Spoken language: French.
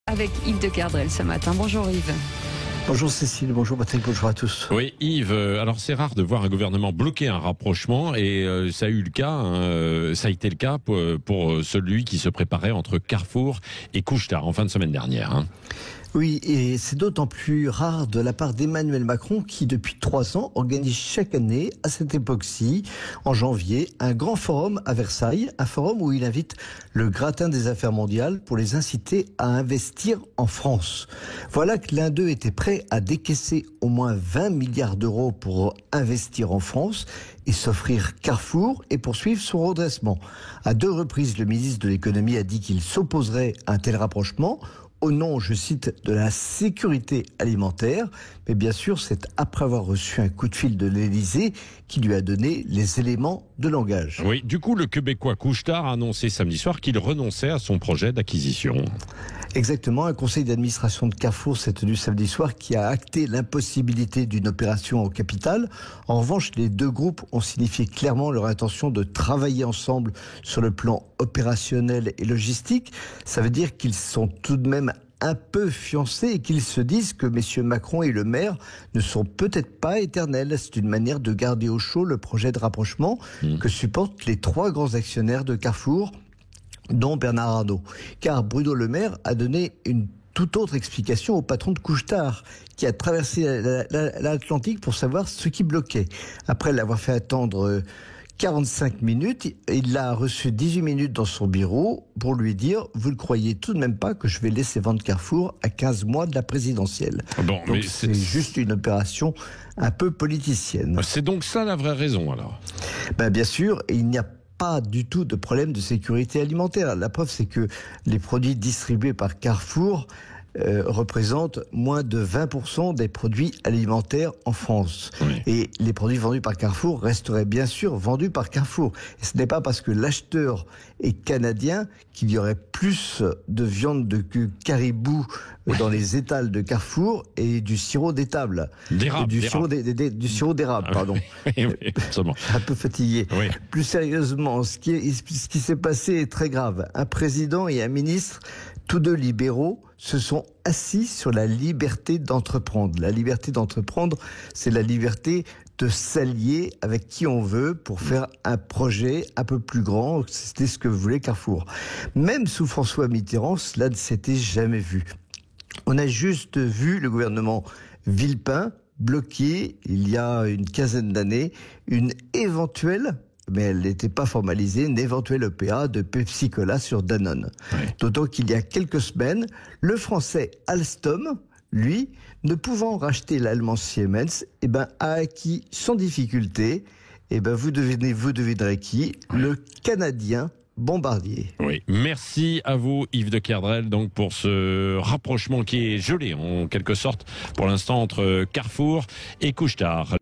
Avec Yves de Kerdrel ce matin. Bonjour Yves. Bonjour Cécile, bonjour Patrick, bonjour à tous. Oui Yves, alors c'est rare de voir un gouvernement bloquer un rapprochement et ça a eu le cas, ça a été le cas pour celui qui se préparait entre Carrefour et Couche-Tard en fin de semaine dernière. Oui, et c'est d'autant plus rare de la part d'Emmanuel Macron qui, depuis 3 ans, organise chaque année, à cette époque-ci, en janvier, un grand forum à Versailles, un forum où il invite le gratin des affaires mondiales pour les inciter à investir en France. Voilà que l'un d'eux était prêt à décaisser au moins 20 milliards d'euros pour investir en France et s'offrir Carrefour et poursuivre son redressement. À 2 reprises, le ministre de l'économie a dit qu'il s'opposerait à un tel rapprochement, au nom, je cite, de la sécurité alimentaire. Mais bien sûr, c'est après avoir reçu un coup de fil de l'Élysée qui lui a donné les éléments de langage. Oui, du coup, le Québécois Couche-Tard a annoncé samedi soir qu'il renonçait à son projet d'acquisition. Exactement, un conseil d'administration de Carrefour s'est tenu samedi soir qui a acté l'impossibilité d'une opération au capital. En revanche, les 2 groupes ont signifié clairement leur intention de travailler ensemble sur le plan opérationnel et logistique. Ça veut dire qu'ils sont tout de même un peu fiancés et qu'ils se disent que messieurs Macron et Le Maire ne sont peut-être pas éternels. C'est une manière de garder au chaud le projet de rapprochement que supportent les 3 grands actionnaires de Carrefour, dont Bernard Arnault. Car Bruno Le Maire a donné une toute autre explication au patron de Couche-Tard, qui a traversé l'Atlantique pour savoir ce qui bloquait. Après l'avoir fait attendre 45 minutes, il l'a reçu 18 minutes dans son bureau pour lui dire « Vous ne croyez tout de même pas que je vais laisser vendre Carrefour à 15 mois de la présidentielle ?» Bon, donc c'est juste une opération un peu politicienne. C'est donc ça la vraie raison alors? Bien sûr, il n'y a pas du tout de problème de sécurité alimentaire. La preuve, c'est que les produits distribués par Carrefour représentent moins de 20% des produits alimentaires en France. Oui. Et les produits vendus par Carrefour resteraient bien sûr vendus par Carrefour. Et ce n'est pas parce que l'acheteur est canadien qu'il y aurait plus de viande de caribou dans les étals de Carrefour et du sirop d'étable. Du sirop d'érable, pardon. Oui, absolument. Un peu fatigué. Oui. Plus sérieusement, ce qui s'est passé est très grave. Un président et un ministre, tous 2 libéraux, se sont assis sur la liberté d'entreprendre. La liberté d'entreprendre, c'est la liberté de s'allier avec qui on veut pour faire un projet un peu plus grand. C'était ce que voulait Carrefour. Même sous François Mitterrand, cela ne s'était jamais vu. On a juste vu le gouvernement Villepin bloquer, il y a une quinzaine d'années, une éventuelle, mais elle n'était pas formalisée, une éventuelle OPA de Pepsi Cola sur Danone. Oui. D'autant qu'il y a quelques semaines, le français Alstom, lui, ne pouvant racheter l'allemand Siemens, a acquis sans difficulté, vous devinerez qui, le canadien Bombardier. Oui, merci à vous Yves de Kerdrel donc pour ce rapprochement qui est gelé en quelque sorte pour l'instant entre Carrefour et Couche-Tard.